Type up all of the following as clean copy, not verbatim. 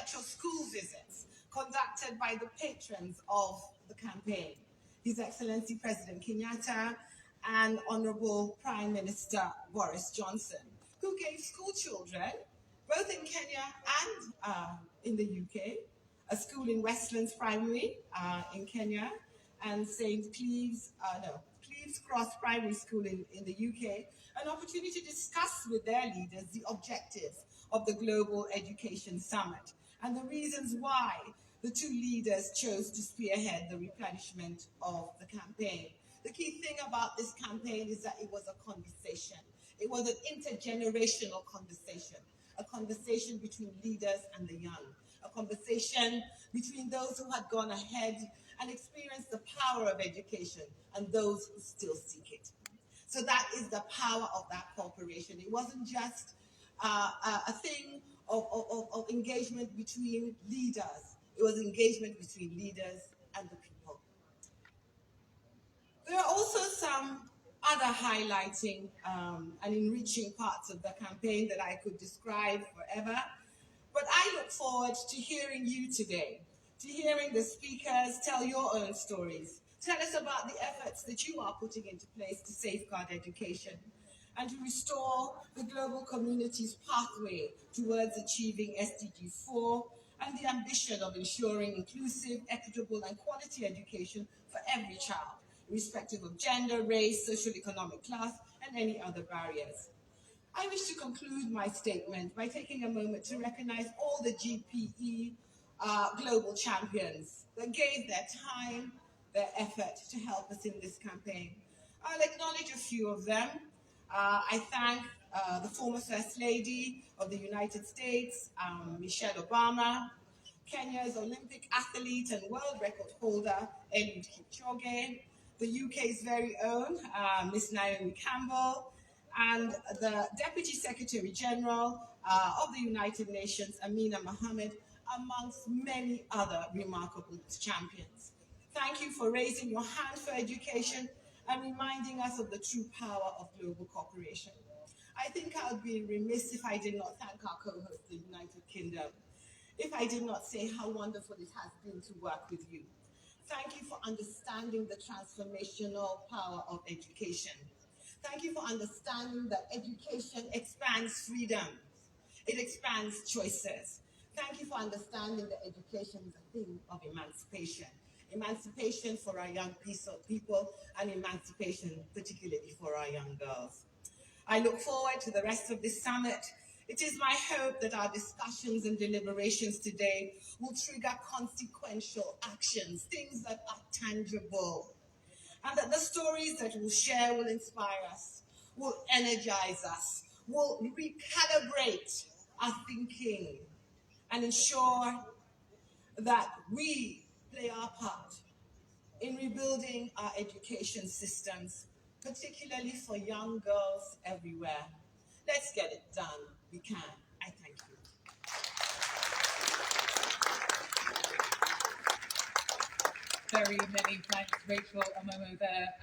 virtual school visits conducted by the patrons of the campaign, His Excellency President Kenyatta and Honorable Prime Minister Boris Johnson, who gave school children, both in Kenya and in the UK, a school in Westlands Primary in Kenya, and Cleves Cross Primary School in the UK, an opportunity to discuss with their leaders the objectives of the Global Education Summit and the reasons why the two leaders chose to spearhead the replenishment of the campaign. The key thing about this campaign is that it was a conversation. It was an intergenerational conversation, a conversation between leaders and the young, a conversation between those who had gone ahead and experienced the power of education and those who still seek it. So that is the power of that cooperation. It wasn't just a thing of engagement between leaders. It was engagement between leaders and the people. There are also some other highlighting and enriching parts of the campaign that I could describe forever. But I look forward to hearing you today, to hearing the speakers tell your own stories. Tell us about the efforts that you are putting into place to safeguard education and to restore the global community's pathway towards achieving SDG 4 and the ambition of ensuring inclusive, equitable, and quality education for every child, irrespective of gender, race, socioeconomic class, and any other barriers. I wish to conclude my statement by taking a moment to recognize all the GPE global champions that gave their time, their effort to help us in this campaign. I'll acknowledge a few of them. I thank the former First Lady of the United States, Michelle Obama, Kenya's Olympic athlete and world record holder, Eliud Kipchoge, the UK's very own Miss Naomi Campbell, and the Deputy Secretary General of the United Nations, Amina Mohammed, amongst many other remarkable champions. Thank you for raising your hand for education and reminding us of the true power of global cooperation. I think I would be remiss if I did not thank our co-host, the United Kingdom, if I did not say how wonderful it has been to work with you. Thank you for understanding the transformational power of education. Thank you for understanding that education expands freedom. It expands choices. Thank you for understanding that education is a thing of emancipation. Emancipation for our young people and emancipation particularly for our young girls. I look forward to the rest of this summit. It is my hope that our discussions and deliberations today will trigger consequential actions, things that are tangible, and that the stories that we'll share will inspire us, will energize us, will recalibrate our thinking, and ensure that we play our part in rebuilding our education systems, particularly for young girls everywhere. Let's get it done. We can. I thank you. Very many thanks, Rachel Omomo, there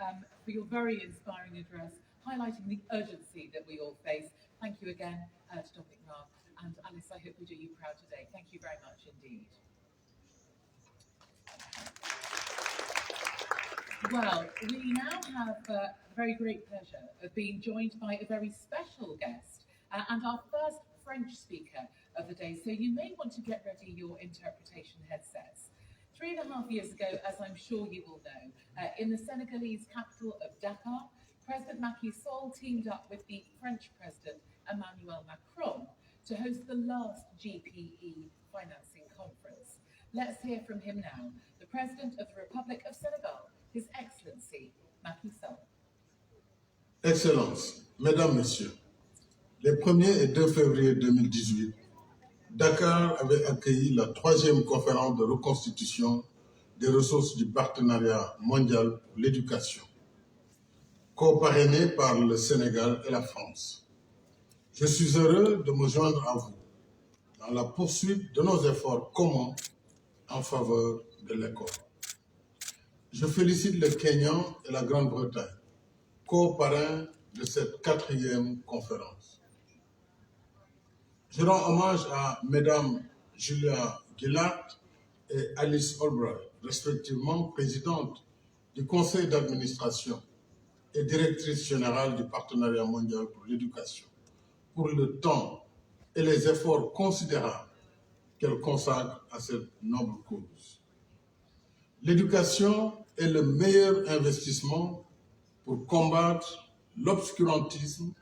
for your very inspiring address, highlighting the urgency that we all face. Thank you again to Dominic Raab, and Alice, I hope we do you proud today. Thank you very much indeed. Well, we now have the very great pleasure of being joined by a very special guest and our first French speaker of the day, so you may want to get ready your interpretation headsets. 3.5 years ago, as I'm sure you will know, in the Senegalese capital of Dakar, President Macky Sall teamed up with the French President Emmanuel Macron to host the last GPE financing conference. Let's hear from him now, the President of the Republic of Senegal, His Excellency Macky Sall. Excellences, Mesdames, Messieurs, les 1er et 2 février 2018, Dakar avait accueilli la 3e conférence de reconstitution des ressources du partenariat mondial pour l'éducation, co-parrainée par le Sénégal et la France. Je suis heureux de me joindre à vous dans la poursuite de nos efforts communs en faveur de l'école. Je félicite le Kenya et la Grande-Bretagne, co-parrains de cette 4e conférence. Je rends hommage à Mesdames Julia Gillard et Alice Albright, respectivement présidente du conseil d'administration et directrice générale du Partenariat mondial pour l'éducation, pour le temps et les efforts considérables qu'elle consacre à cette noble cause. L'éducation est le meilleur investissement pour combattre l'obscurantisme,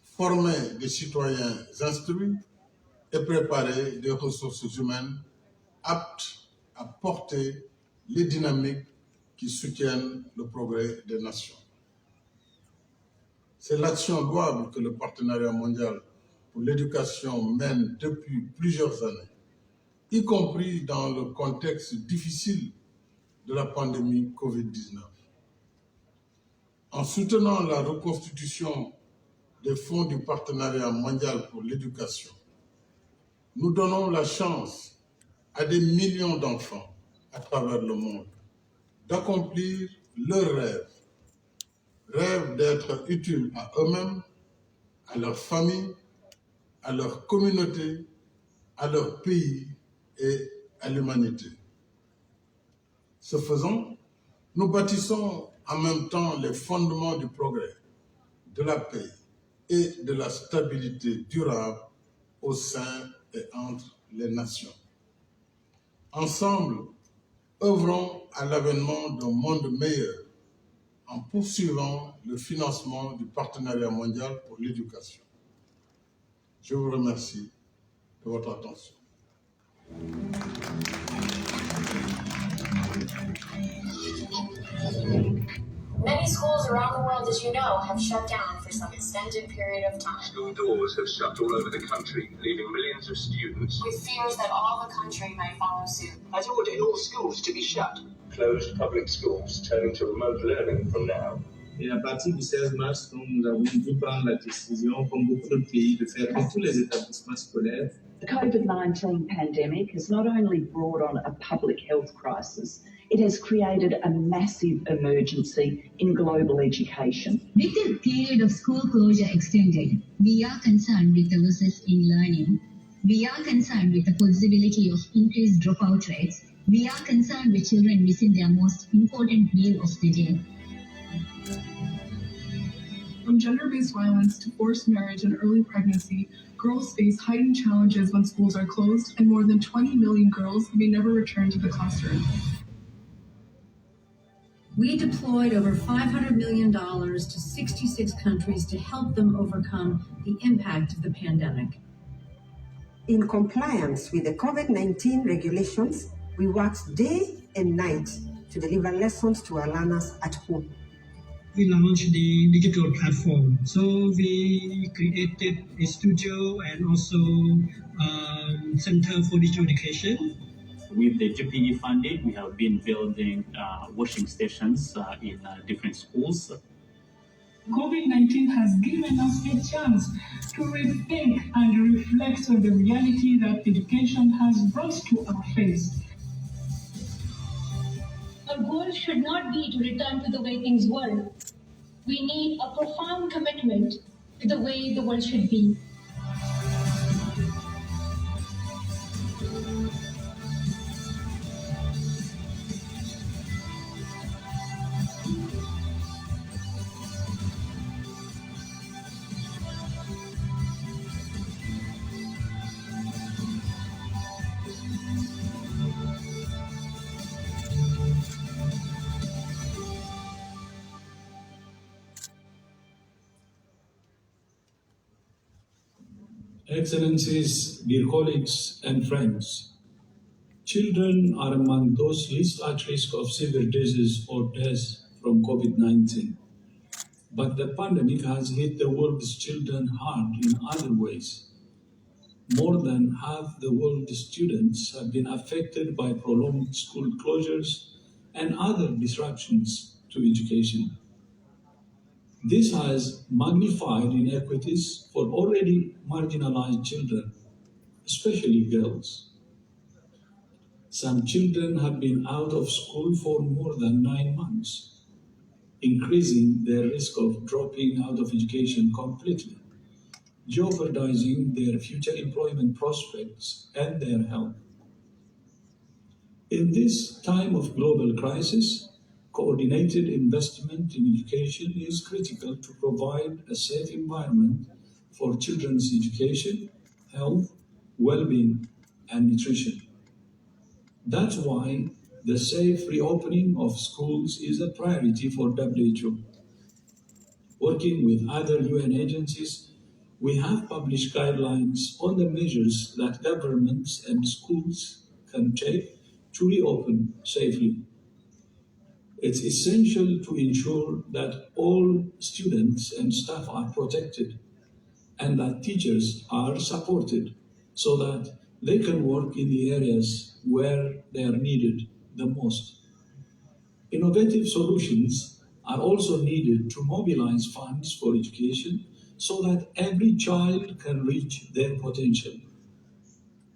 former des citoyens instruits et préparer des ressources humaines aptes à porter les dynamiques qui soutiennent le progrès des nations. C'est l'action louable que le Partenariat mondial pour l'éducation mène depuis plusieurs années, y compris dans le contexte difficile de la pandémie Covid-19. En soutenant la reconstitution des fonds du Partenariat mondial pour l'éducation, nous donnons la chance à des millions d'enfants à travers le monde d'accomplir leurs rêve d'être utiles à eux-mêmes, à leur famille, à leur communauté, à leur pays et à l'humanité. Ce faisant, nous bâtissons en même temps les fondements du progrès, de la paix et de la stabilité durable au sein et entre les nations. Ensemble, œuvrons à l'avènement d'un monde meilleur en poursuivant le financement du Partenariat mondial pour l'éducation. Je vous remercie de votre attention. Many schools around the world, as you know, have shut down for some extended period of time. School doors have shut all over the country, leaving millions of students With fears that all the country might follow suit. Has ordered all schools to be shut. closed public schools, turning to remote learning from now. Et à partir du 16 mars, nous avons dû prendre la décision, comme beaucoup de pays, de faire dans tous les établissements scolaires. The COVID-19 pandemic has not only brought on a public health crisis, it has created a massive emergency in global education. With the period of school closure extended, we are concerned with the losses in learning. We are concerned with the possibility of increased dropout rates. We are concerned with children missing their most important meal of the day. From gender-based violence to forced marriage and early pregnancy, girls face heightened challenges when schools are closed, and more than 20 million girls may never return to the classroom. We deployed over $500 million to 66 countries to help them overcome the impact of the pandemic. In compliance with the COVID-19 regulations, we worked day and night to deliver lessons to our learners at home. We launched the digital platform. So we created a studio and also Center for Digital Education. With the GPE funding, we have been building washing stations in different schools. COVID-19 has given us a chance to rethink and reflect on the reality that education has brought to our face. Our goal should not be to return to the way things were. We need a profound commitment to the way the world should be. Excellencies, dear colleagues and friends, children are among those least at risk of severe disease or death from COVID-19. But the pandemic has hit the world's children hard in other ways. More than half the world's students have been affected by prolonged school closures and other disruptions to education. This has magnified inequities for already marginalized children, especially girls. Some children have been out of school for more than 9 months, increasing their risk of dropping out of education completely. jeopardizing their future employment prospects and their health. In this time of global crisis, coordinated investment in education is critical to provide a safe environment for children's education, health, well-being, and nutrition. That's why the safe reopening of schools is a priority for WHO. Working with other UN agencies, we have published guidelines on the measures that governments and schools can take to reopen safely. It's essential to ensure that all students and staff are protected and that teachers are supported so that they can work in the areas where they are needed the most. Innovative solutions are also needed to mobilize funds for education so that every child can reach their potential.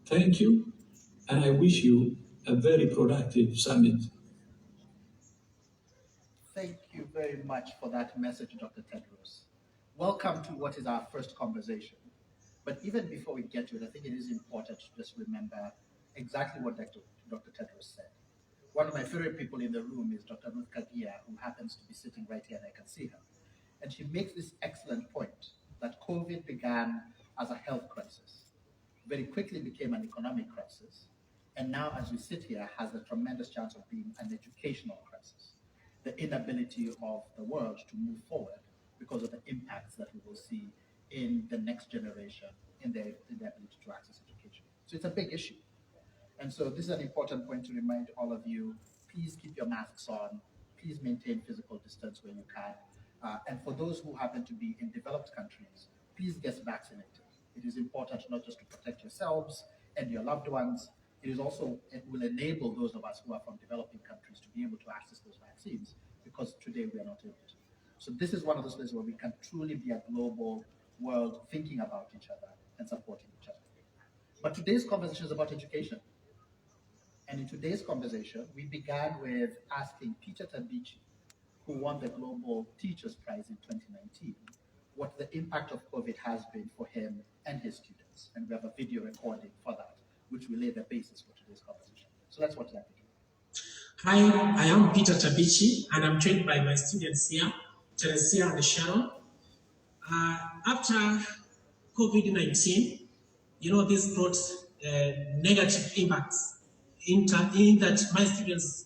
Thank you, and I wish you a very productive summit. Thank you very much for that message, Dr. Tedros. Welcome to what is our first conversation. But even before we get to it, I think it is important to just remember exactly what Dr. Tedros said. One of my favorite people in the room is Dr. Ruth Kagia, who happens to be sitting right here and I can see her. And she makes this excellent point that COVID began as a health crisis, very quickly became an economic crisis, and now as we sit here has a tremendous chance of being an educational crisis. The inability of the world to move forward because of the impacts that we will see in the next generation in their ability to access education. So it's a big issue. And so this is an important point to remind all of you, please keep your masks on, please maintain physical distance where you can. And for those who happen to be in developed countries, please get vaccinated. It is important not just to protect yourselves and your loved ones, it will enable those of us who are from developing countries to be able to access those vaccines, because today we are not able to. So this is one of those places where we can truly be a global world thinking about each other and supporting each other. But today's conversation is about education. And in today's conversation, we began with asking Peter Tabichi, who won the Global Teachers Prize in 2019, what the impact of COVID has been for him and his students. And we have a video recording for that, which will lay the basis for today's conversation. So let's watch that video. Hi, I am Peter Tabichi, and I'm joined by my students here, Teresia and Sharon. After COVID-19, this brought negative impacts in that my students,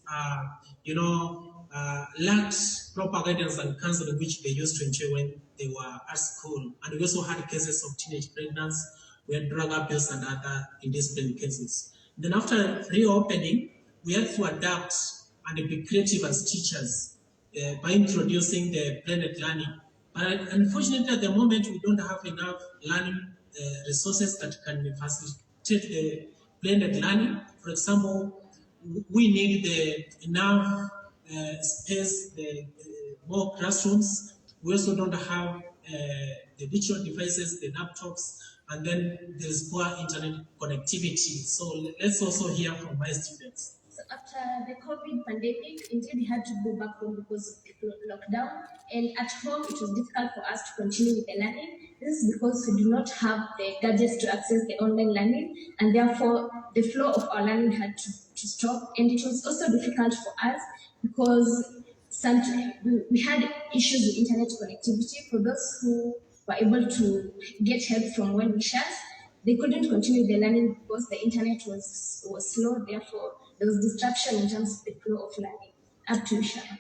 lacked proper guidance and counseling which they used to enjoy when they were at school. And we also had cases of teenage pregnancy, we had drug abuse and other indisciplinary cases. Then after reopening, we had to adapt and be creative as teachers by introducing the blended learning. But unfortunately, at the moment, we don't have enough learning resources that can facilitate the blended learning. For example, we need enough space, more classrooms. We also don't have the digital devices, the laptops, and then there's poor internet connectivity. So let's also hear from my students. So after the COVID pandemic, indeed we had to go back home because of lockdown. And at home, it was difficult for us to continue with the learning. This is because we do not have the gadgets to access the online learning, and therefore the flow of our learning had to stop. And it was also difficult for us because we had issues with internet connectivity. For those who were able to get help from well-wishers, they couldn't continue the learning because the internet was slow. Therefore, there was disruption in terms of the flow of learning. Up to Sharon.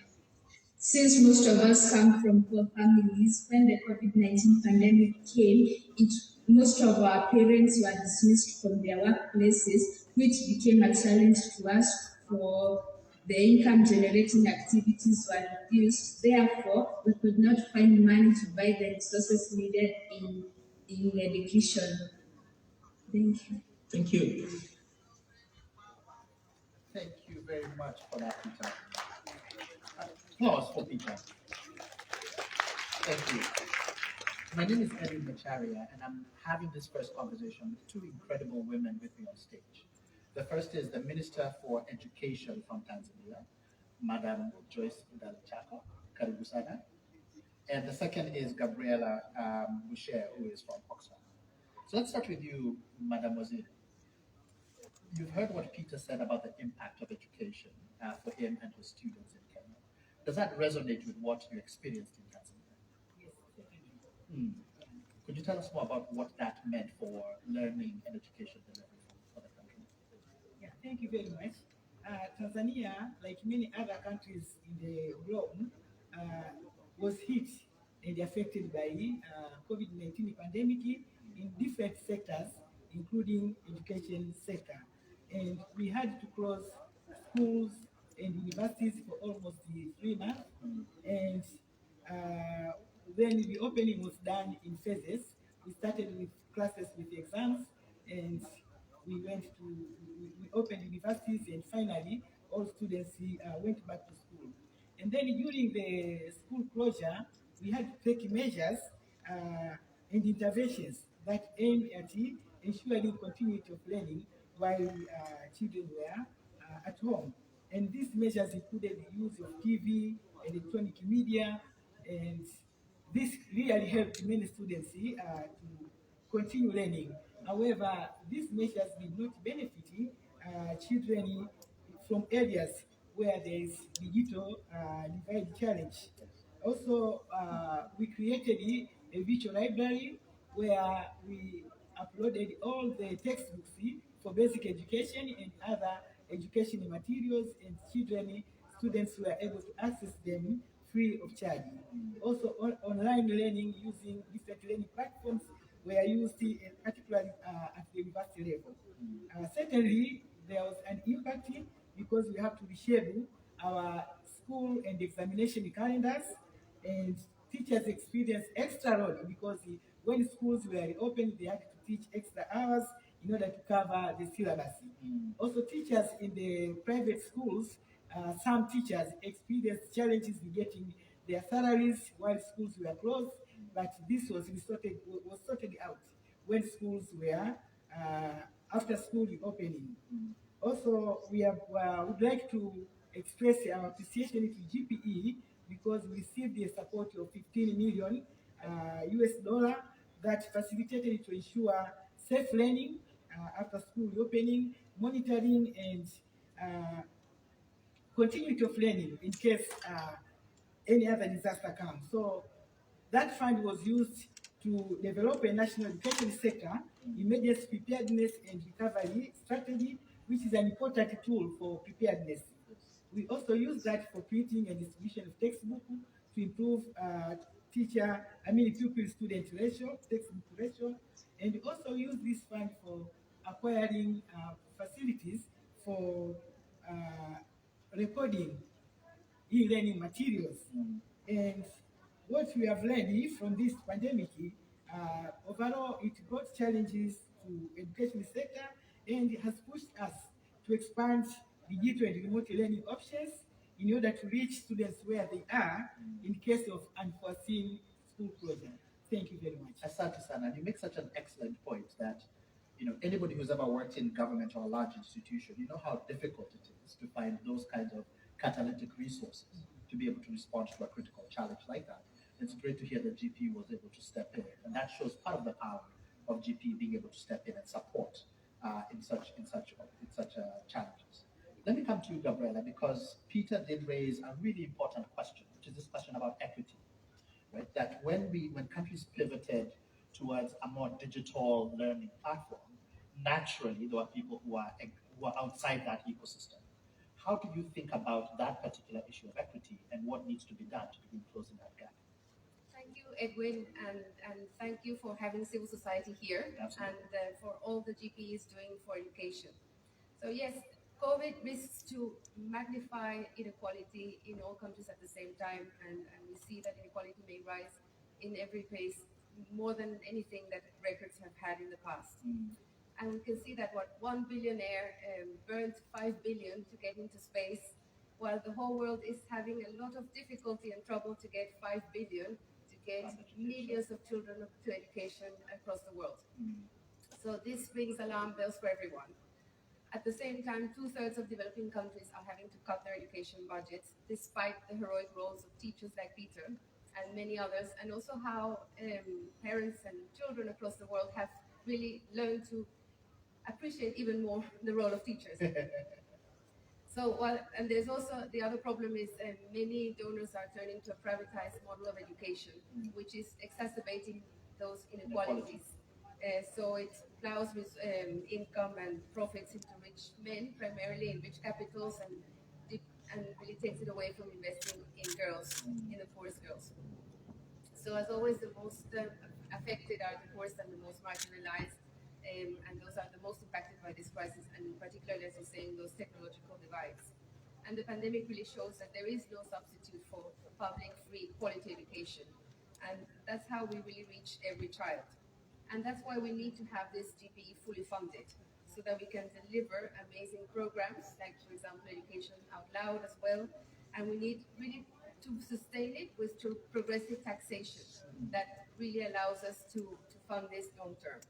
Since most of us come from poor families, when the COVID-19 pandemic came, most of our parents were dismissed from their workplaces, which became a challenge to us for the income-generating activities were reduced. Therefore, we could not find money to buy the resources needed in education. Thank you. Thank you. Thank you very much for that, Peter. Applause for Peter. Thank you. My name is Edwin Macharia, and I'm having this first conversation with two incredible women with me on stage. The first is the Minister for Education from Tanzania, Madam Joyce Ndalichako. Karibu sana. And the second is Gabriela Boucher, who is from Oxford. So let's start with you, Mademoiselle. You've heard what Peter said about the impact of education for him and his students in Kenya. Does that resonate with what you experienced in Tanzania? Yes, certainly. Could you tell us more about what that meant for learning and education delivery for the country? Yeah, thank you very much. Tanzania, like many other countries in the globe, was hit and affected by COVID-19 pandemic in different sectors, including education sector. And we had to close schools and universities for almost 3 months. And then the opening was done in phases. We started with classes with exams, and we opened universities, and finally all students went back to school. And then during the school closure, we had to take measures and interventions that aimed at ensuring continuity of learning while children were at home. And these measures included the use of TV, electronic media, and this really helped many students to continue learning. However, these measures did not benefit children from areas where there is digital divide challenge. Also, we created a virtual library where we uploaded all the textbooks for basic education and other educational materials, and students were able to access them free of charge. Also, online learning using different learning platforms were used, particularly at the university level. Certainly, there was an impact because we have to reschedule our school and examination calendars, and teachers experienced extra load because when schools were open, they had to teach extra hours in order to cover the syllabus. Also, teachers in the private schools, some teachers experienced challenges in getting their salaries while schools were closed, but this was sorted out when schools were after school reopening. Also, would like to express our appreciation to GPE because we received the support of 15 million US dollar that facilitated to ensure safe learning after school reopening, monitoring, and continuity of learning in case any other disaster comes. So that fund was used to develop a national education sector, emergency preparedness and recovery strategy, which is an important tool for preparedness. We also use that for creating and distribution of textbooks to improve pupil-student ratio, textbook ratio, and we also use this fund for acquiring facilities for recording e-learning materials. And what we have learned from this pandemic, overall, it brought challenges to education sector and has pushed us to expand digital and remote learning options in order to reach students where they are in case of unforeseen school closure. Thank you very much. Asante sana. You make such an excellent point that anybody who's ever worked in government or a large institution, you know how difficult it is to find those kinds of catalytic resources to be able to respond to a critical challenge like that. It's great to hear that GP was able to step in, and that shows part of the power of GP being able to step in and support in such challenges. Let me come to you, Gabriela, because Peter did raise a really important question, which is this question about equity, right? That when countries pivoted towards a more digital learning platform, naturally there were people who are outside that ecosystem. How do you think about that particular issue of equity and what needs to be done to begin closing that gap? Thank you, Edwin, and thank you for having civil society here. Absolutely. And for all the GP is doing for education. So yes, COVID risks to magnify inequality in all countries at the same time, and we see that inequality may rise in every place more than anything that records have had in the past. And we can see that 1 billionaire burned 5 billion to get into space, while the whole world is having a lot of difficulty and trouble to get 5 billion to get millions of children to education across the world. So this rings alarm bells for everyone. At the same time, 2/3 of developing countries are having to cut their education budgets, despite the heroic roles of teachers like Peter and many others, and also how parents and children across the world have really learned to appreciate even more the role of teachers. So, and there's also the other problem is many donors are turning to a privatized model of education, which is exacerbating those inequalities. So it plows with income and profits into rich men, primarily in rich capitals, and really takes it away from investing in girls, in the poorest girls. So as always, the most affected are the poorest and the most marginalized, and those are the most impacted by this crisis, and particularly, as you're saying, those technological divides. And the pandemic really shows that there is no substitute for public, free, quality education. And that's how we really reach every child. And that's why we need to have this GPE fully funded, so that we can deliver amazing programs, like, for example, Education Out Loud as well. And we need really to sustain it with progressive taxation that really allows us to fund this long term.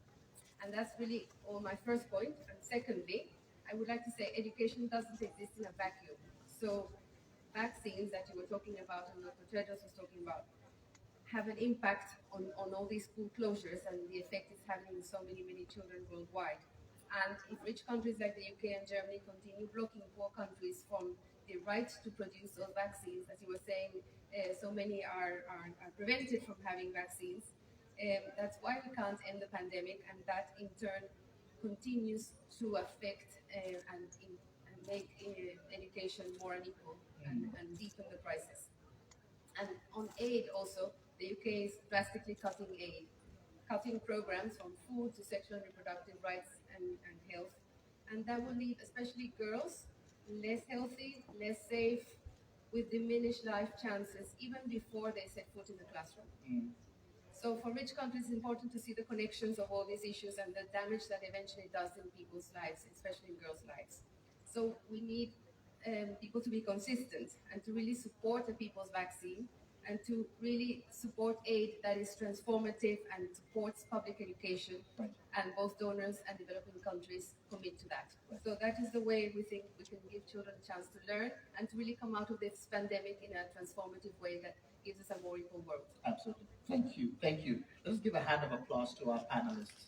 And that's really all my first point. And secondly, I would like to say education doesn't exist in a vacuum. So vaccines that you were talking about and Dr. Tedros was talking about have an impact on all these school closures and the effect it's having on so many children worldwide. And if rich countries like the UK and Germany continue blocking poor countries from the right to produce those vaccines, as you were saying, so many are prevented from having vaccines. That's why we can't end the pandemic, and that in turn continues to affect and make education more unequal and deepen the crisis. And on aid also, the UK is drastically cutting aid, cutting programs from food to sexual and reproductive rights and health. And that will leave especially girls less healthy, less safe, with diminished life chances even before they set foot in the classroom. So for rich countries, it's important to see the connections of all these issues and the damage that eventually does in people's lives, especially in girls' lives. So we need people to be consistent and to really support the people's vaccine and to really support aid that is transformative and supports public education. And both donors and developing countries commit to that. So that is the way we think we can give children a chance to learn and to really come out of this pandemic in a transformative way that gives us a more equal world. Absolutely. Thank you. Thank you. Let's give a hand of applause to our panelists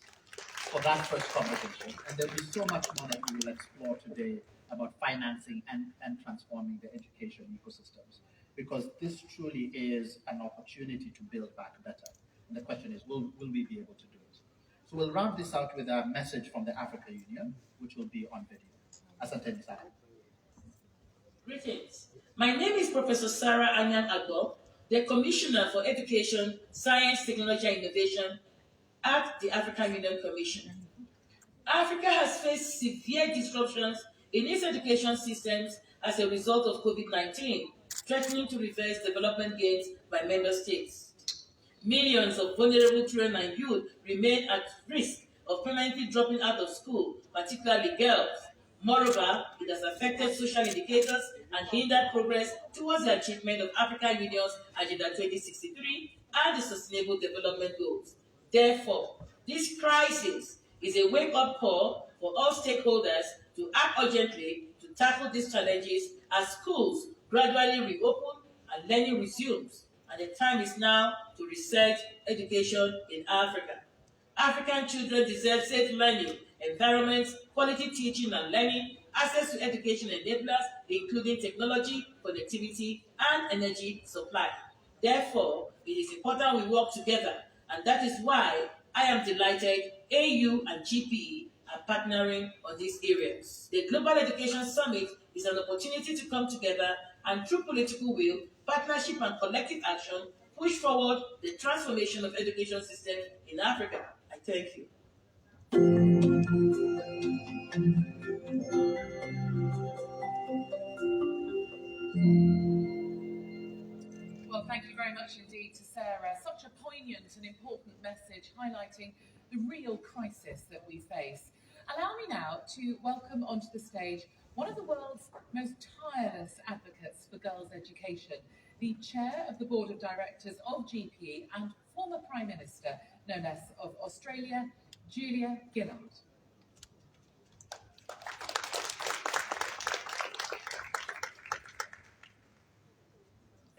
for that first conversation. And there'll be so much more that we will explore today about financing and transforming the education ecosystems, because this truly is an opportunity to build back better. And the question is, will we be able to do it? So we'll round this out with a message from the Africa Union, which will be on video. Asante Nisara. Greetings. My name is Professor Sarah Anyan Agbo, the Commissioner for Education, Science, Technology and Innovation at the African Union Commission. Africa has faced severe disruptions in its education systems as a result of COVID-19, threatening to reverse development gains by member states. Millions of vulnerable children and youth remain at risk of permanently dropping out of school, particularly girls. Moreover, it has affected social indicators and hindered progress towards the achievement of African Union's Agenda 2063 and the Sustainable Development Goals. Therefore, this crisis is a wake-up call for all stakeholders to act urgently to tackle these challenges as schools gradually reopen and learning resumes. And the time is now to reset education in Africa. African children deserve safe learning environments, quality teaching and learning, access to education enablers, including technology, connectivity, and energy supply. Therefore, it is important we work together, and that is why I am delighted AU and GPE are partnering on these areas. The Global Education Summit is an opportunity to come together and, through political will, partnership and collective action, push forward the transformation of education systems in Africa. I thank you. Well, thank you very much indeed to Sarah. Such a poignant and important message highlighting the real crisis that we face. Allow me now to welcome onto the stage one of the world's most tireless advocates for girls' education, the chair of the board of directors of GPE and former Prime Minister, no less, of Australia, Julia Gillard.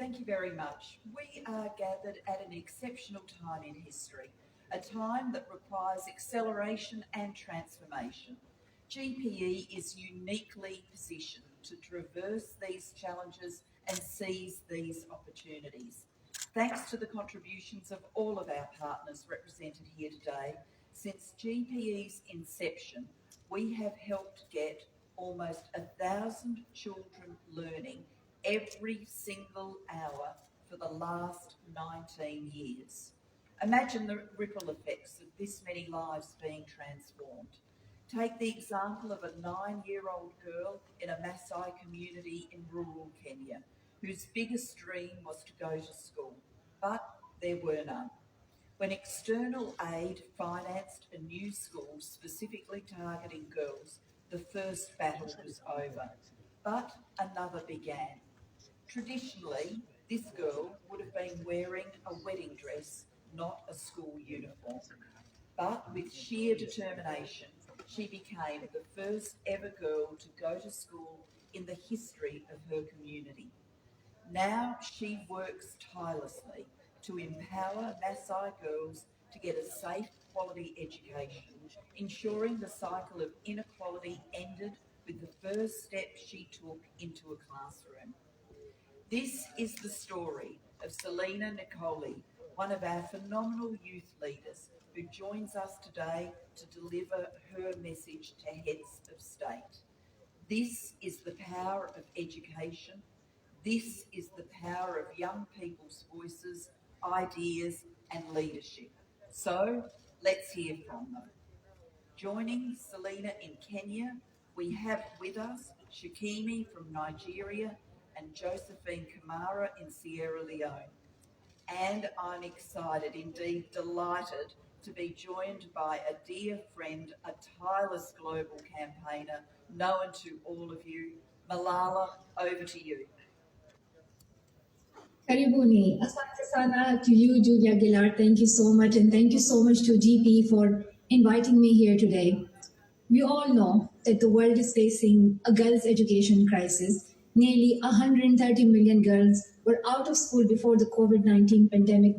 Thank you very much. We are gathered at an exceptional time in history, a time that requires acceleration and transformation. GPE is uniquely positioned to traverse these challenges and seize these opportunities. Thanks to the contributions of all of our partners represented here today, since GPE's inception, we have helped get almost 1,000 children learning every single hour for the last 19 years. Imagine the ripple effects of this many lives being transformed. Take the example of a 9-year-old girl in a Maasai community in rural Kenya, whose biggest dream was to go to school, but there were none. When external aid financed a new school specifically targeting girls, the first battle was over, but another began. Traditionally, this girl would have been wearing a wedding dress, not a school uniform. But with sheer determination, she became the first ever girl to go to school in the history of her community. Now she works tirelessly to empower Maasai girls to get a safe, quality education, ensuring the cycle of inequality ended with the first step she took into a classroom. This is the story of Selena Nicoli, one of our phenomenal youth leaders who joins us today to deliver her message to heads of state. This is the power of education. This is the power of young people's voices, ideas and leadership. So let's hear from them. Joining Selena in Kenya, we have with us Shikimi from Nigeria and Josephine Kamara in Sierra Leone. And I'm excited, indeed delighted, to be joined by a dear friend, a tireless global campaigner, known to all of you. Malala, over to you. Karibuni. Asante sana to you, Julia Gillard. Thank you so much. And thank you so much to GP for inviting me here today. We all know that the world is facing a girls' education crisis. Nearly 130 million girls were out of school before the COVID-19 pandemic.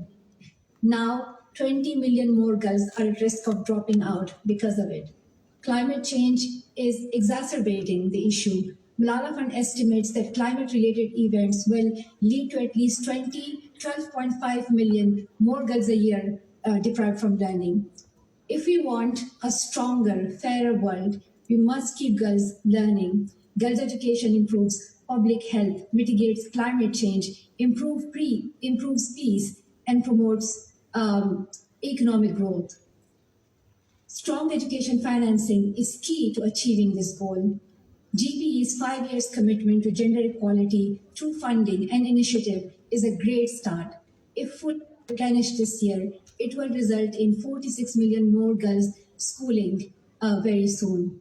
Now, 20 million more girls are at risk of dropping out because of it. Climate change is exacerbating the issue. Malala Fund estimates that climate-related events will lead to at least 12.5 million more girls a year deprived from learning. If we want a stronger, fairer world, we must keep girls learning. Girls' education improves public health, mitigates climate change, improves peace, and promotes economic growth. Strong education financing is key to achieving this goal. GPE's 5 years commitment to gender equality through funding and initiative is a great start. If fully replenished this year, it will result in 46 million more girls schooling very soon.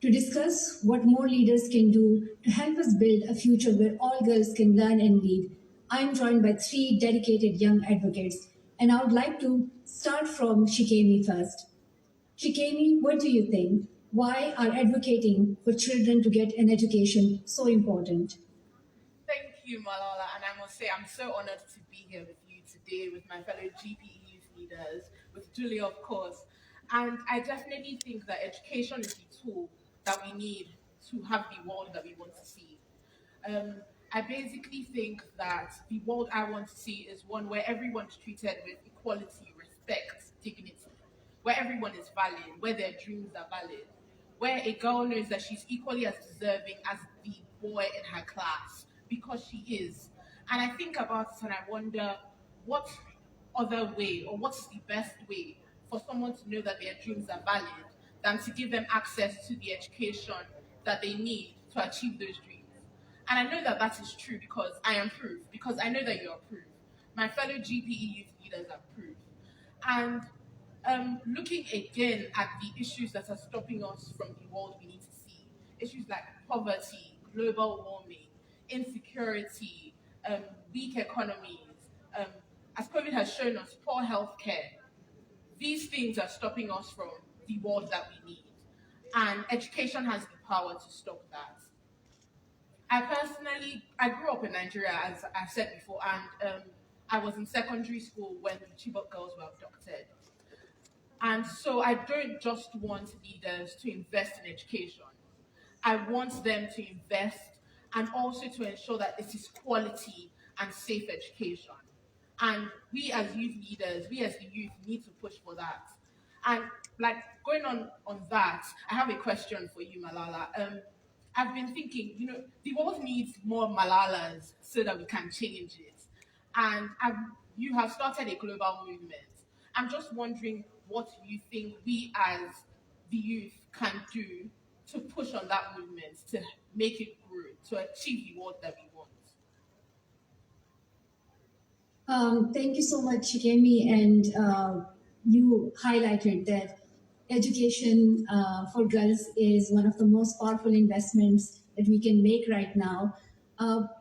To discuss what more leaders can do to help us build a future where all girls can learn and lead, I'm joined by 3 dedicated young advocates, and I would like to start from Shikemi first. Shikemi, what do you think? Why are advocating for children to get an education so important? Thank you, Malala, and I must say I'm so honored to be here with you today with my fellow GPE youth leaders, with Julia, of course. And I definitely think that education is the tool that we need to have the world that we want to see. I basically think that the world I want to see is one where everyone's treated with equality, respect, dignity, where everyone is valid, where their dreams are valid, where a girl knows that she's equally as deserving as the boy in her class, because she is. And I think about it and I wonder what other way, or what's the best way for someone to know that their dreams are valid than to give them access to the education that they need to achieve those dreams. And I know that that is true because I am proof, because I know that you are proof. My fellow GPE youth leaders are proof. And looking again at the issues that are stopping us from the world we need to see, issues like poverty, global warming, insecurity, weak economies, as COVID has shown us, poor healthcare. These things are stopping us from the world that we need. And education has the power to stop that. I grew up in Nigeria, as I've said before, and I was in secondary school when the Chibok girls were abducted. And so I don't just want leaders to invest in education. I want them to invest and also to ensure that it is quality and safe education. And we as youth leaders, we as the youth need to push for that. And like going on that, I have a question for you, Malala. I've been thinking, the world needs more Malalas so that we can change it. And you have started a global movement. I'm just wondering what you think we as the youth can do to push on that movement, to make it grow, to achieve the world that we want. Thank you so much, Shikemi, and you highlighted that education for girls is one of the most powerful investments that we can make right now.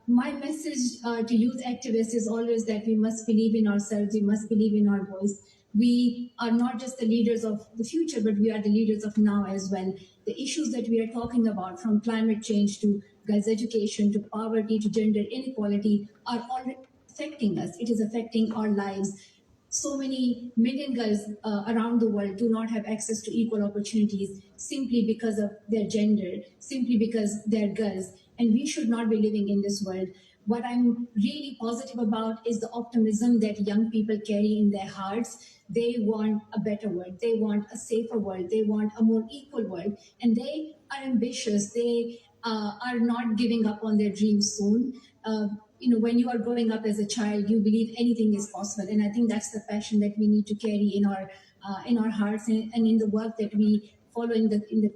My message to youth activists is always that we must believe in ourselves, we must believe in our voice. We are not just the leaders of the future, but we are the leaders of now as well. The issues that we are talking about, from climate change to girls' education, to poverty, to gender inequality, are already affecting us. It is affecting our lives. So many million girls around the world do not have access to equal opportunities simply because of their gender, simply because they're girls. And we should not be living in this world. What I'm really positive about is the optimism that young people carry in their hearts. They want a better world. They want a safer world. They want a more equal world. And they are ambitious. They are not giving up on their dreams soon. When you are growing up as a child, you believe anything is possible. And I think that's the passion that we need to carry in our hearts and in the work that we follow in the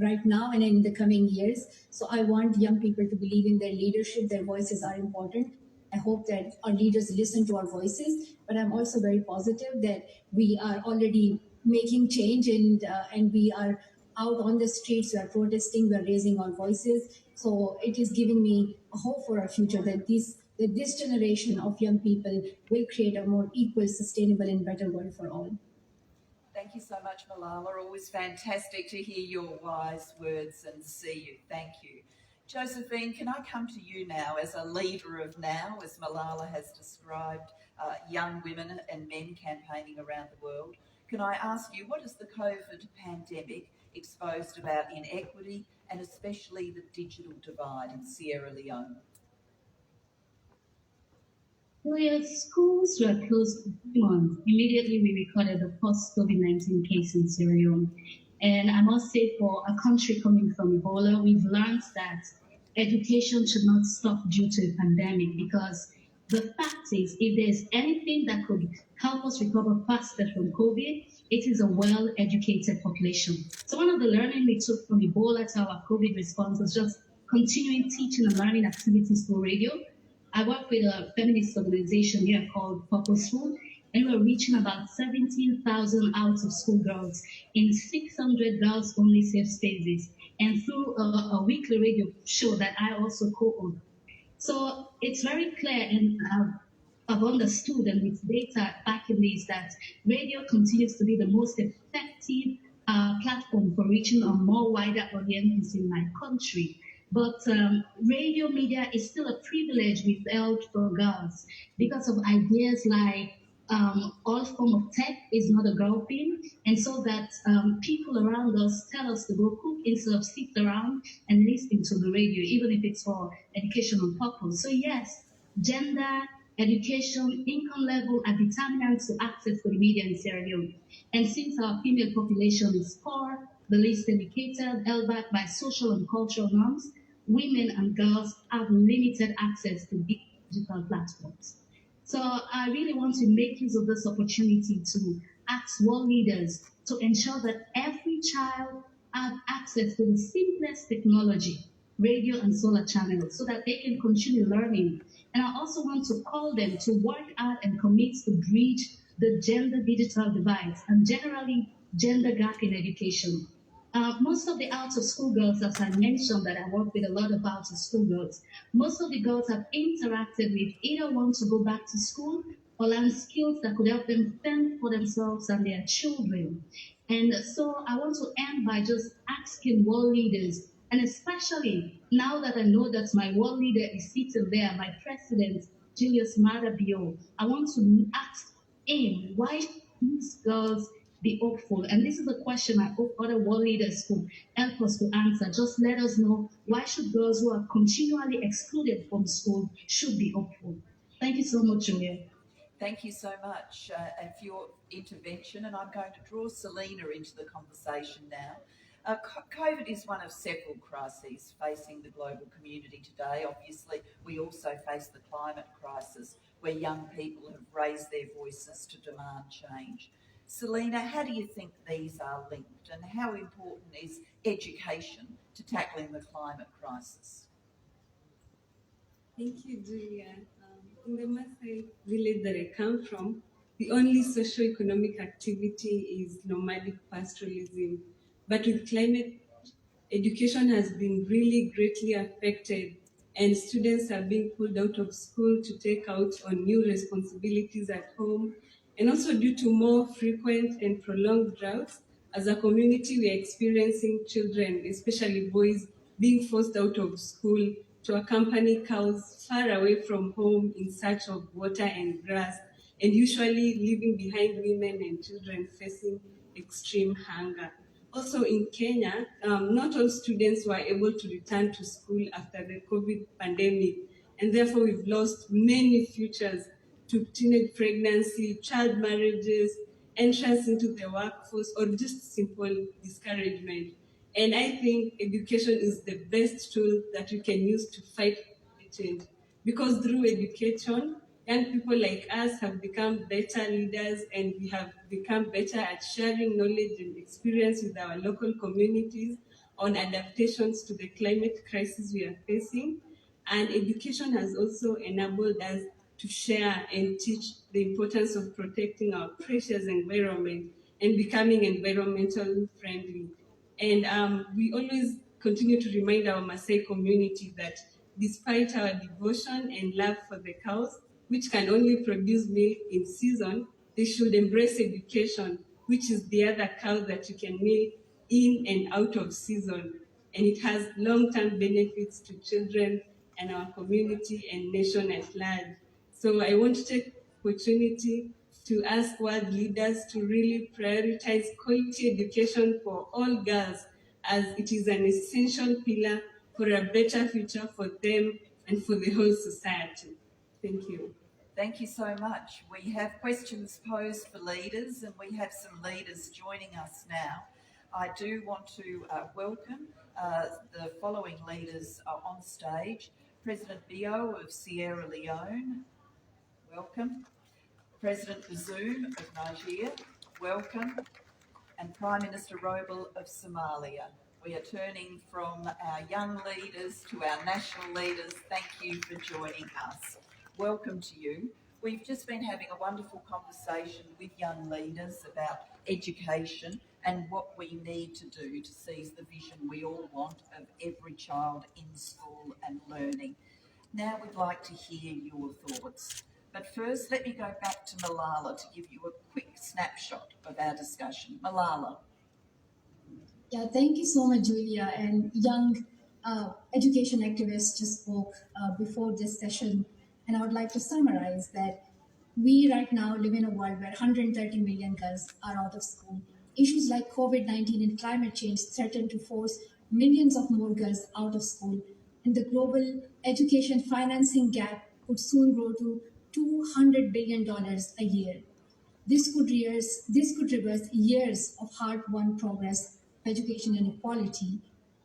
right now and in the coming years. So I want young people to believe in their leadership. Their voices are important. I hope that our leaders listen to our voices, but I'm also very positive that we are already making change and we are out on the streets, we are protesting, we are raising our voices. So it is giving me a hope for our future that this generation of young people will create a more equal, sustainable and better world for all. Thank you so much, Malala. Always fantastic to hear your wise words and see you. Thank you. Josephine, can I come to you now as a leader of now, as Malala has described young women and men campaigning around the world? Can I ask you, what has the COVID pandemic exposed about inequity and especially the digital divide in Sierra Leone? Well, schools were closed for 2 months. Immediately, we recorded the first COVID-19 case in Sierra Leone. And I must say, for a country coming from Ebola, we've learned that education should not stop due to a pandemic, because the fact is, if there's anything that could help us recover faster from COVID, it is a well-educated population. So one of the learning we took from Ebola to our COVID response was just continuing teaching and learning activities through radio. I work with a feminist organization here called Purposeful, and we're reaching about 17,000 out-of-school girls in 600 girls-only safe spaces, and through a weekly radio show that I also co-own. So it's very clear, and I've understood, and with data backing this, that radio continues to be the most effective platform for reaching a more wider audience in my country. But radio media is still a privilege withheld for girls because of ideas like all form of tech is not a girl thing, and so that people around us tell us to go cook instead of sit around and listen to the radio, even if it's for educational purpose. So yes, gender, education, income level are determinants to access to the media in Sierra Leone. And since our female population is poor, the least educated, held back by social and cultural norms, women and girls have limited access to big digital platforms. So I really want to make use of this opportunity to ask world leaders to ensure that every child have access to the simplest technology, radio and solar channels, so that they can continue learning. And I also want to call them to work hard and commit to bridge the gender digital divides and generally gender gap in education. Most of the out-of-school girls, as I mentioned, that I work with a lot of out-of-school girls, most of the girls have interacted with either want to go back to school or learn skills that could help them fend for themselves and their children. And so I want to end by just asking world leaders And especially now that I know that my world leader is seated there, my President Julius Maada Bio, I want to ask him, why these girls be hopeful? And this is a question I hope other world leaders could help us to answer. Just let us know, why should girls who are continually excluded from school should be hopeful? Thank you so much, Julia. Thank you so much for your intervention, and I'm going to draw Selena into the conversation now. COVID is one of several crises facing the global community today. Obviously, we also face the climate crisis, where young people have raised their voices to demand change. Selena, how do you think these are linked, and how important is education to tackling the climate crisis? Thank you, Julia. In the Maasai village that I come from, the only socio-economic activity is nomadic pastoralism. But with climate, education has been really greatly affected, and students are being pulled out of school to take out on new responsibilities at home. And also due to more frequent and prolonged droughts, as a community, we are experiencing children, especially boys, being forced out of school to accompany cows far away from home in search of water and grass, and usually leaving behind women and children facing extreme hunger. Also in Kenya, not all students were able to return to school after the COVID pandemic, and therefore we've lost many futures to teenage pregnancy, child marriages, entrance into the workforce, or just simple discouragement. And I think education is the best tool that we can use to fight climate change, because through education, young people like us have become better leaders, and we have become better at sharing knowledge and experience with our local communities on adaptations to the climate crisis we are facing. And education has also enabled us to share and teach the importance of protecting our precious environment and becoming environmentally friendly. And we always continue to remind our Maasai community that despite our devotion and love for the cows, which can only produce milk in season, they should embrace education, which is the other cow that you can milk in and out of season. And it has long-term benefits to children and our community and nation at large. So I want to take opportunity to ask world leaders to really prioritize quality education for all girls, as it is an essential pillar for a better future for them and for the whole society. Thank you. Thank you so much. We have questions posed for leaders, and we have some leaders joining us now. I do want to welcome the following leaders on stage. President Bio of Sierra Leone, welcome. President Bazoum of Niger, welcome. And Prime Minister Roble of Somalia. We are turning from our young leaders to our national leaders. Thank you for joining us. Welcome to you. We've just been having a wonderful conversation with young leaders about education and what we need to do to seize the vision we all want of every child in school and learning. Now we'd like to hear your thoughts. But first, let me go back to Malala to give you a quick snapshot of our discussion. Malala. Yeah, thank you so much, Julia. And young education activists just spoke before this session. And I would like to summarize that we right now live in a world where 130 million girls are out of school. Issues like COVID-19 and climate change threaten to force millions of more girls out of school. And the global education financing gap could soon grow to $200 billion a year. This could reverse years of hard-won progress for education and equality.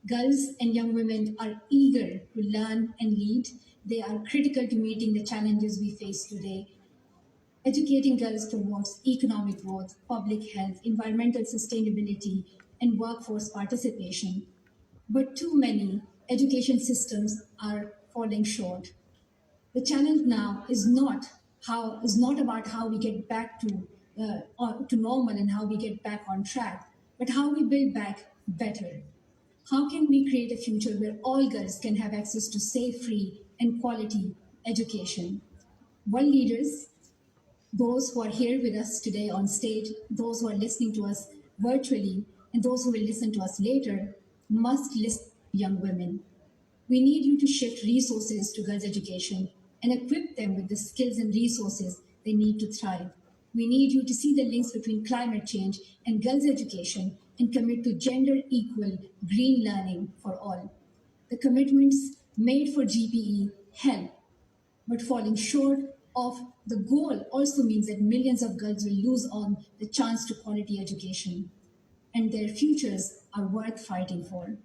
Girls and young women are eager to learn and lead. They are critical to meeting the challenges we face today. Educating girls towards economic growth, public health, environmental sustainability, and workforce participation. But too many education systems are falling short. The challenge now is not about how we get back to normal and how we get back on track, but how we build back better. How can we create a future where all girls can have access to safe, free, and quality education? World leaders, those who are here with us today on stage, those who are listening to us virtually, and those who will listen to us later, must young women. We need you to shift resources to girls' education and equip them with the skills and resources they need to thrive. We need you to see the links between climate change and girls' education and commit to gender equal green learning for all. The commitments made for GPE help, but falling short of the goal also means that millions of girls will lose on the chance to quality education, and their futures are worth fighting for.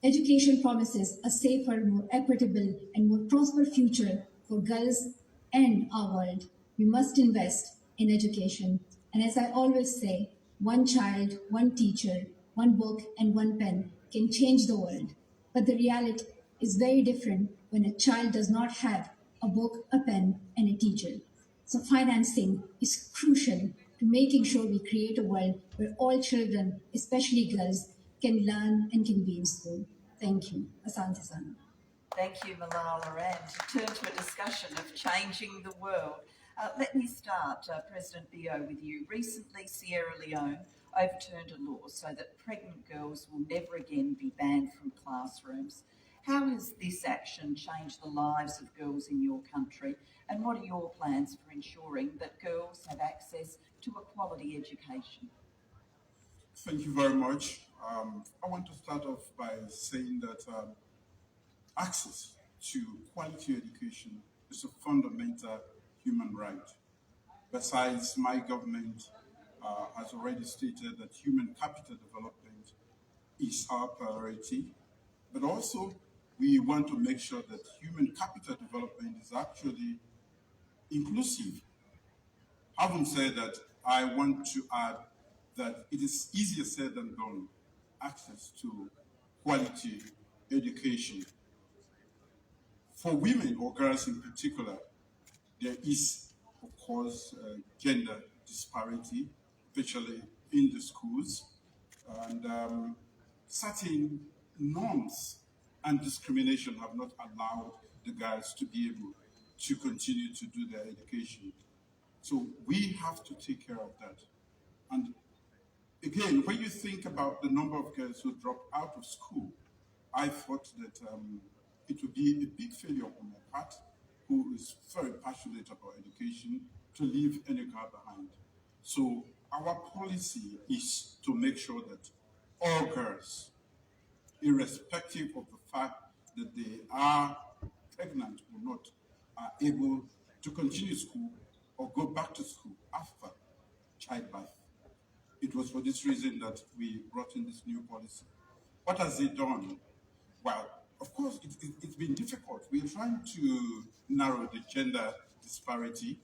Education promises a safer, more equitable, and more prosperous future for girls and our world. We must invest in education. And as I always say, one child, one teacher, one book, and one pen can change the world. But the reality is very different when a child does not have a book, a pen, and a teacher. So financing is crucial to making sure we create a world where all children, especially girls, can learn and can be in school. Thank you. Asante sana. Thank you, Malala. And to turn to a discussion of changing the world, let me start, President Bio, with you. Recently, Sierra Leone overturned a law so that pregnant girls will never again be banned from classrooms. How has this action changed the lives of girls in your country? And what are your plans for ensuring that girls have access to a quality education? Thank you very much. I want to start off by saying that access to quality education is a fundamental human right. Besides, my government has already stated that human capital development is our priority, but also we want to make sure that human capital development is actually inclusive. Having said that, I want to add that it is easier said than done, access to quality education. For women or girls in particular, there is, of course, gender disparity, especially in the schools, and certain norms and discrimination have not allowed the girls to be able to continue to do their education. So we have to take care of that. And again, when you think about the number of girls who drop out of school, I thought that it would be a big failure on my part, who is very passionate about education, to leave any girl behind. So our policy is to make sure that all girls, irrespective of the fact that they are pregnant or not, are able to continue school or go back to school after childbirth. It was for this reason that we brought in this new policy. What has it done? Well, of course, it's been difficult. We are trying to narrow the gender disparity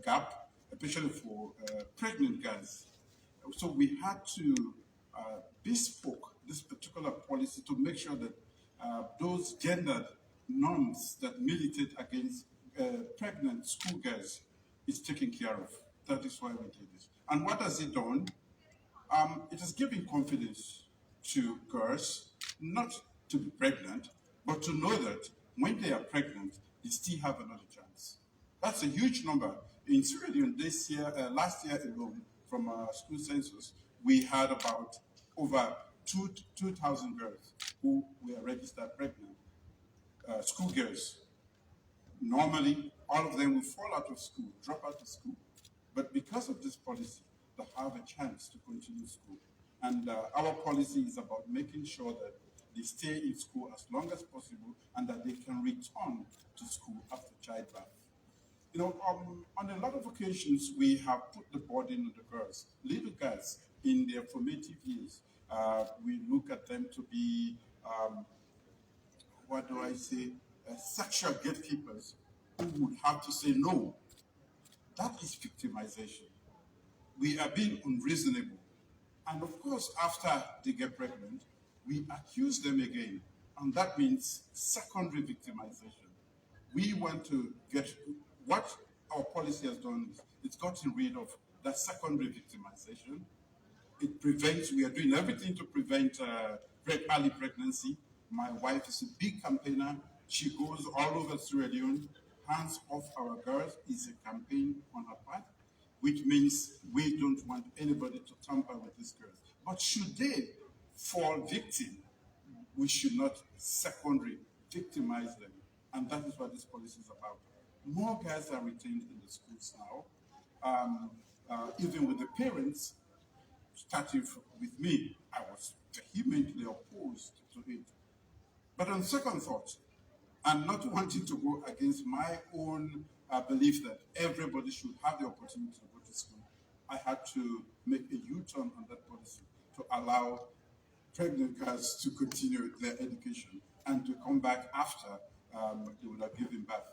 gap, especially for pregnant girls. So we had to bespoke this particular policy to make sure that those gender norms that militate against pregnant schoolgirls is taken care of. That is why we did this. And what has it done? It is giving confidence to girls not to be pregnant, but to know that when they are pregnant, they still have another chance. That's a huge number. In Sierra Leone this year, last year alone, from our school census, we had about over 2,000 girls who were registered pregnant, schoolgirls. Normally, all of them will fall out of school, drop out of school. But because of this policy, they have a chance to continue school. And our policy is about making sure that they stay in school as long as possible and that they can return to school after childbirth. You know, on a lot of occasions, we have put the burden on the girls, little girls in their formative years. We look at them to be, sexual gatekeepers who would have to say no. That is victimization. We are being unreasonable. And of course, after they get pregnant, we accuse them again. And that means secondary victimization. We want to get, what our policy has done is it's gotten rid of that secondary victimization. It prevents, we are doing everything to prevent early pregnancy. My wife is a big campaigner. She goes all over Sierra Leone. Hands Off Our Girls is a campaign on her part, which means we don't want anybody to tamper with these girls. But should they fall victim, we should not secondary victimize them. And that is what this policy is about. More girls are retained in the schools now, even with the parents, starting with me. I was vehemently opposed to it. But on second thought, and not wanting to go against my own belief that everybody should have the opportunity to go to school, I had to make a U-turn on that policy to allow pregnant girls to continue their education and to come back after they would have given birth.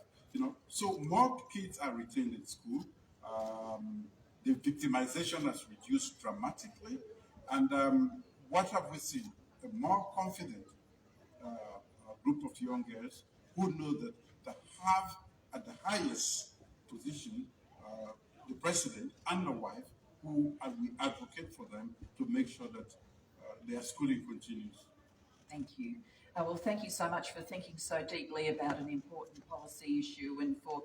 So more kids are retained in school. The victimization has reduced dramatically, and what have we seen? A more confident group of young girls who know that they have at the highest position the president and the wife who will advocate for them to make sure that their schooling continues. Thank you. Well, thank you so much for thinking so deeply about an important policy issue and for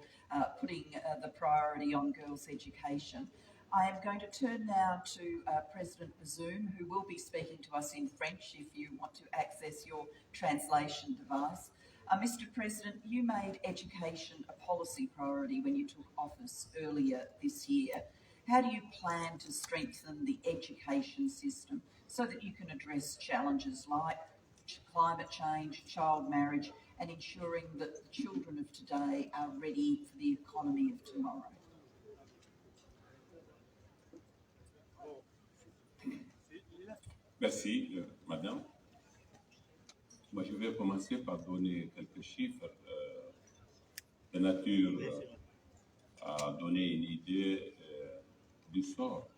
putting the priority on girls' education. I am going to turn now to President Bazoum, who will be speaking to us in French if you want to access your translation device. Mr. President, you made education a policy priority when you took office earlier this year. How do you plan to strengthen the education system so that you can address challenges like climate change, child marriage, and ensuring that the children of today are ready for the economy of tomorrow? Merci, Madame. Moi, je vais commencer par donner quelques chiffres de nature à donner une idée du sort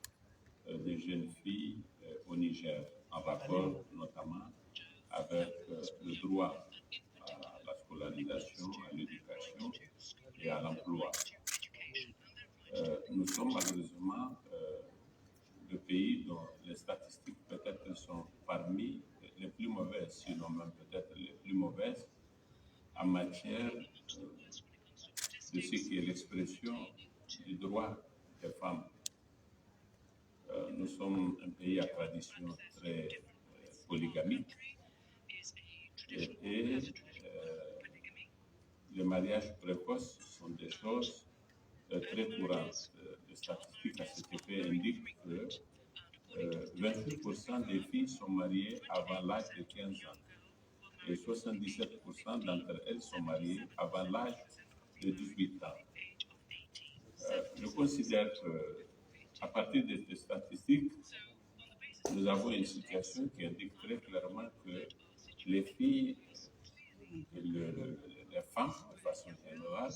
des jeunes filles au Niger, en rapport notamment avec le droit à la scolarisation, à l'éducation et à l'emploi. Nous sommes malheureusement le pays dont les statistiques peut-être sont parmi les plus mauvaises, sinon même peut-être les plus mauvaises, en matière de ce qui est l'expression du droit des femmes. Nous sommes un pays à tradition très polygamique et les mariages précoces sont des choses très courantes. Les statistiques à cet effet indiquent que 28% des filles sont mariées avant l'âge de 15 ans et 77% d'entre elles sont mariées avant l'âge de 18 ans. Je considère qu'à partir de ces statistiques, nous avons une situation qui indique très clairement que les filles et les femmes, de façon générale,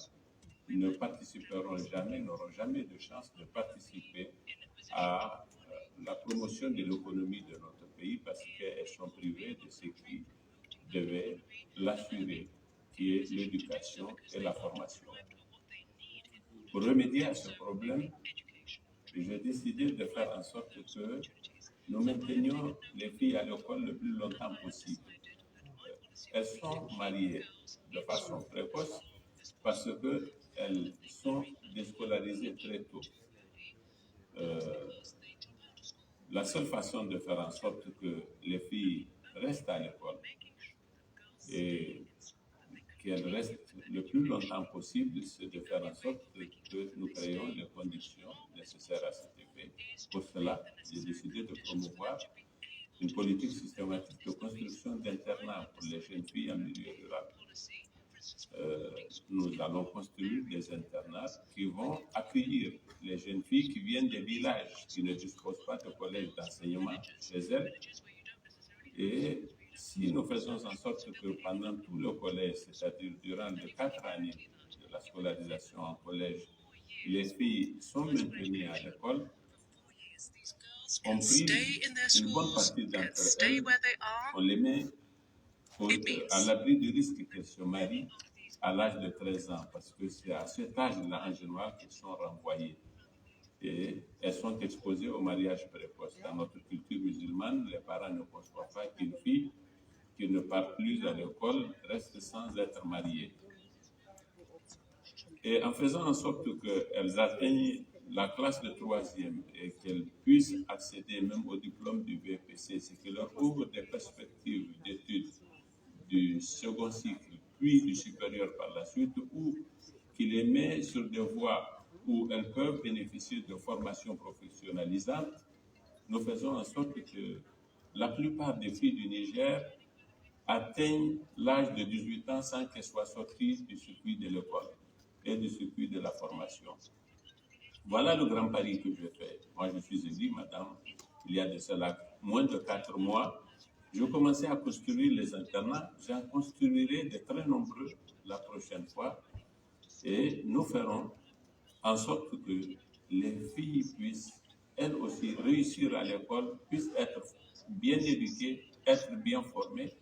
ne participeront jamais, n'auront jamais de chance de participer à la promotion de l'économie de notre pays parce qu'elles sont privées de ce qui devait l'assurer, qui est l'éducation et la formation. Pour remédier à ce problème, j'ai décidé de faire en sorte que nous maintenions les filles à l'école le plus longtemps possible. Elles sont mariées de façon précoce parce qu'elles sont déscolarisées très tôt. La seule façon de faire en sorte que les filles restent à l'école et qu'elles restent le plus longtemps possible, c'est de faire en sorte que nous créons les conditions nécessaires à cet effet. Pour cela, j'ai décidé de promouvoir une politique systématique de construction d'internats pour les jeunes filles en milieu rural. Nous allons construire des internats qui vont accueillir les jeunes filles qui viennent des villages qui ne disposent pas de collège d'enseignement chez elles. Et si nous faisons en sorte que pendant tout le collège, c'est-à-dire durant les 4 années de la scolarisation en collège, les filles sont maintenues à l'école, on prive une bonne partie d'entre elles, on les met à l'abri du risque qu'elles se marient à l'âge de 13 ans, parce que c'est à cet âge-là, en général, qu'elles sont renvoyées. Et elles sont exposées au mariage précoce. Dans notre culture musulmane, les parents ne conçoivent pas qu'une fille qui ne part plus à l'école reste sans être mariée. Et en faisant en sorte qu'elles atteignent la classe de 3e et qu'elles puissent accéder même au diplôme du BPC, ce qui leur ouvre des perspectives d'études du second cycle, puis du supérieur par la suite, ou qui les met sur des voies où elles peuvent bénéficier de formations professionnalisantes, nous faisons en sorte que la plupart des filles du Niger atteignent l'âge de 18 ans sans qu'elles soient sorties du circuit de l'école et du circuit de la formation. Voilà le grand pari que je fais. Moi, je suis élu, madame, il y a de cela moins de 4 mois. Je commençais à construire les internats. J'en construirai de très nombreux la prochaine fois. Et nous ferons en sorte que les filles puissent, elles aussi, réussir à l'école, puissent être bien éduquées, être bien formées.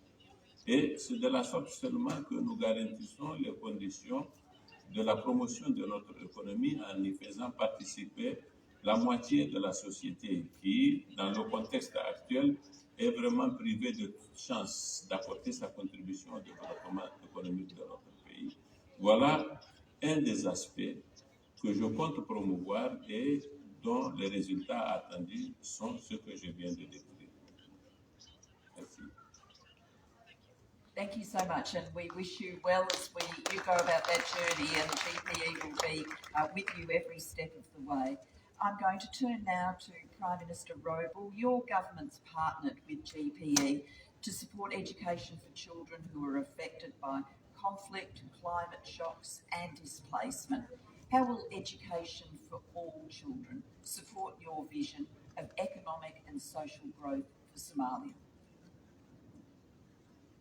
Et c'est de la sorte seulement que nous garantissons les conditions de la promotion de notre économie en y faisant participer la moitié de la société qui, dans le contexte actuel, est vraiment privée de toute chance d'apporter sa contribution au développement économique de notre pays. Voilà un des aspects que je compte promouvoir et dont les résultats attendus sont ceux que je viens de décrire. Merci. Thank you so much, and we wish you well as you go about that journey, and GPE will be with you every step of the way. I'm going to turn now to Prime Minister Roble. Your government's partnered with GPE to support education for children who are affected by conflict, climate shocks and displacement. How will education for all children support your vision of economic and social growth for Somalia?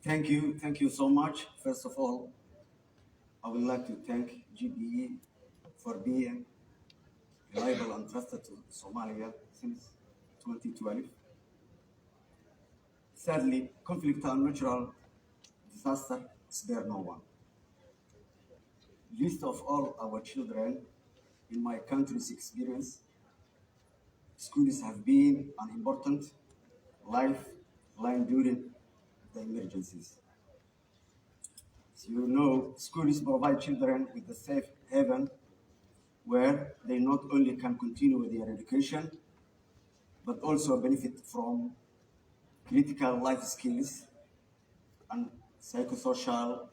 Thank you so much. First of all, I would like to thank GBE for being reliable and trusted to Somalia since 2012. Sadly, conflict and natural disaster spare no one. Least of all our children, in my country's experience, schools have been an important lifeline during the emergencies. As you know, schools provide children with a safe haven where they not only can continue with their education, but also benefit from critical life skills and psychosocial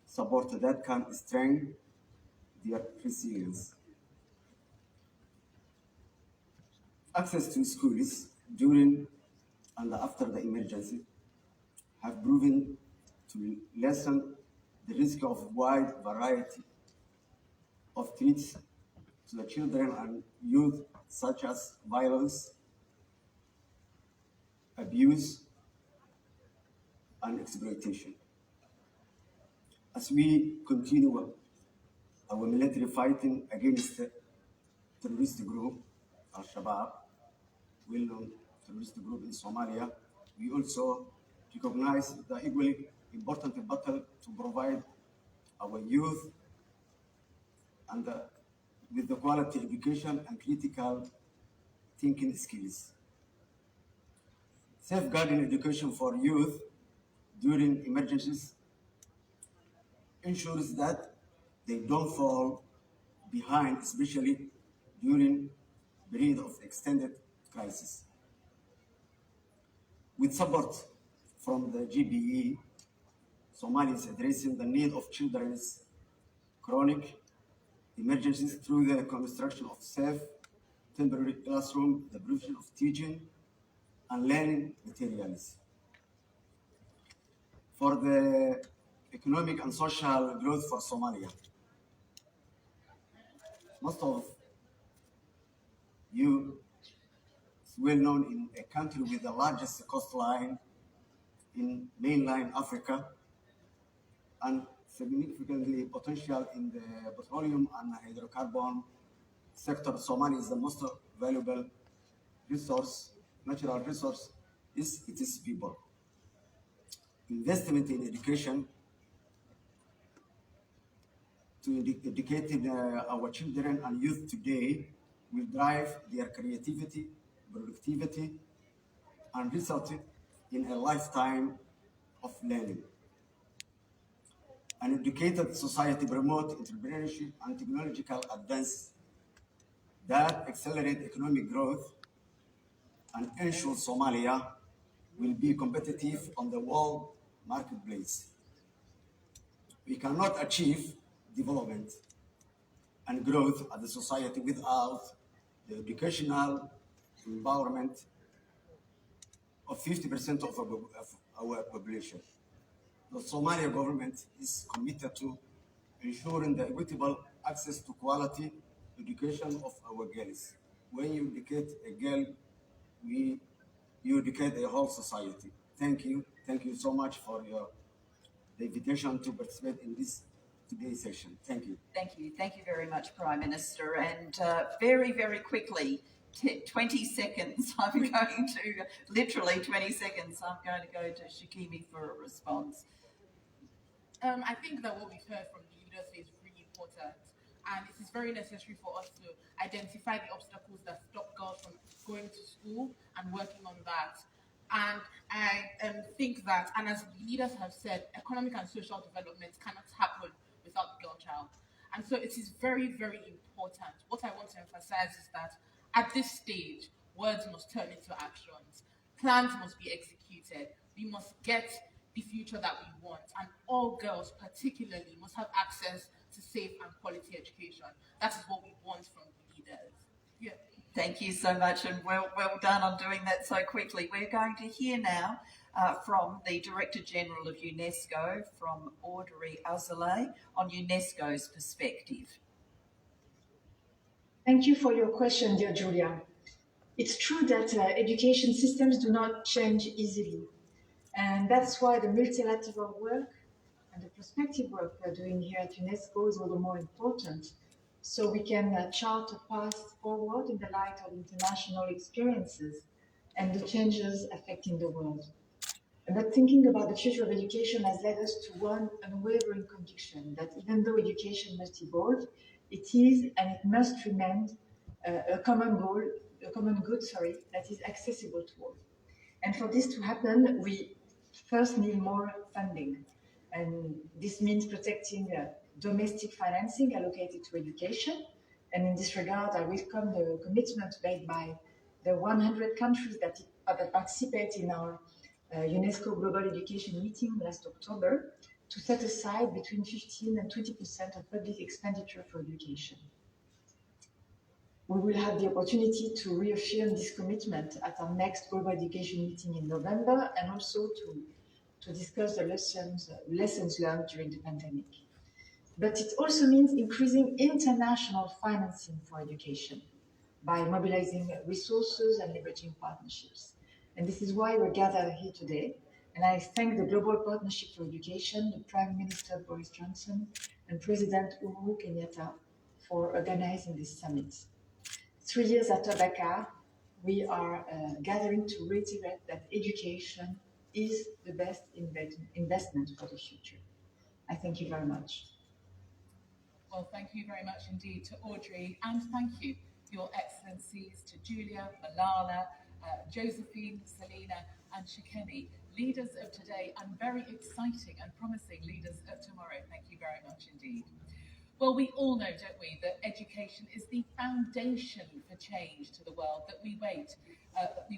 support that can strengthen their resilience. Access to schools during and after the emergency have proven to lessen the risk of wide variety of threats to the children and youth, such as violence, abuse, and exploitation. As we continue our military fighting against the terrorist group, Al-Shabaab, well-known terrorist group in Somalia, we also recognize the equally important battle to provide our youth and with the quality education and critical thinking skills. Safeguarding education for youth during emergencies ensures that they don't fall behind, especially during period of extended crisis. With support from the GBE, Somalia is addressing the need of children's chronic emergencies through the construction of safe temporary classrooms, the provision of teaching and learning materials. For the economic and social growth for Somalia, most of you is well known in a country with the largest coastline in mainland Africa and significantly potential in the petroleum and hydrocarbon sector. Somalia is the most valuable resource, natural resource, is its people. Investment in education to educate our children and youth today will drive their creativity, productivity, and result in a lifetime of learning. An educated society promotes entrepreneurship and technological advance that accelerate economic growth and ensure Somalia will be competitive on the world marketplace. We cannot achieve development and growth as a society without the educational empowerment of 50% of our population. The Somalia government is committed to ensuring the equitable access to quality education of our girls. When you educate a girl, you educate a whole society. Thank you. Thank you so much for the invitation to participate in this today's session. Thank you. Thank you. Thank you very much, Prime Minister. And very, very quickly, 20 seconds, I'm going to, literally 20 seconds, I'm going to go to Shikimi for a response. I think that what we've heard from the leaders is really important, and it is very necessary for us to identify the obstacles that stop girls from going to school and working on that. And I think that, and as leaders have said, economic and social development cannot happen without the girl child. And so it is very, very important. What I want to emphasize is that at this stage, words must turn into actions. Plans must be executed. We must get the future that we want. And all girls particularly must have access to safe and quality education. That is what we want from the leaders. Yeah. Thank you so much, and well done on doing that so quickly. We're going to hear now from the Director General of UNESCO, from Audrey Azoulay, on UNESCO's perspective. Thank you for your question, dear Julia. It's true that education systems do not change easily. And that's why the multilateral work and the prospective work we're doing here at UNESCO is all the more important, so we can chart a path forward in the light of international experiences and the changes affecting the world. But thinking about the future of education has led us to one unwavering conviction, that even though education must evolve, it is and it must remain a common good that is accessible to all. And for this to happen, we first need more funding. And this means protecting domestic financing allocated to education. And in this regard, I welcome the commitment made by the 100 countries that participate in our UNESCO Global Education meeting last October to set aside between 15 and 20% of public expenditure for education. We will have the opportunity to reaffirm this commitment at our next Global Education meeting in November, and also to discuss the lessons learned during the pandemic. But it also means increasing international financing for education by mobilizing resources and leveraging partnerships. And this is why we're gathered here today. And I thank the Global Partnership for Education, the Prime Minister Boris Johnson, and President Uhuru Kenyatta for organizing this summit. 3 years after Dakar, we are gathering to reiterate that education is the best investment for the future. I thank you very much. Well, thank you very much indeed to Audrey, and thank you, Your Excellencies, to Julia, Malala, Josephine, Selina, and Shikemi, leaders of today and very exciting and promising leaders of tomorrow. Thank you very much indeed. Well, we all know, don't we, that education is the foundation for change to the world that we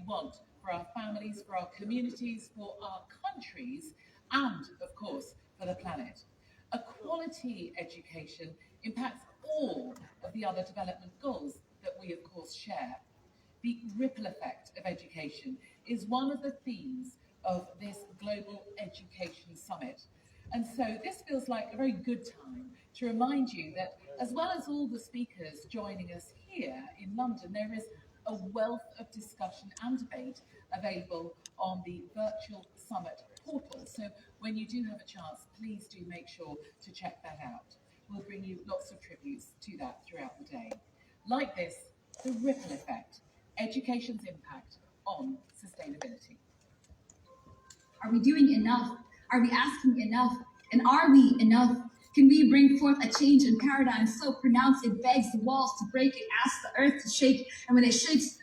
want for our families, for our communities, for our countries, and, of course, for the planet. A quality education impacts all of the other development goals that we, of course, share. The ripple effect of education is one of the themes of this Global Education Summit. And so this feels like a very good time to remind you that, as well as all the speakers joining us here in London, there is a wealth of discussion and debate available on the virtual summit portal. So when you do have a chance, please do make sure to check that out. We'll bring you lots of tributes to that throughout the day. Like this, the ripple effect, education's impact on sustainability. Are we doing enough? Are we asking enough? And are we enough? Can we bring forth a change in paradigm so pronounced it begs the walls to break, it asks the earth to shake, and when it shakes,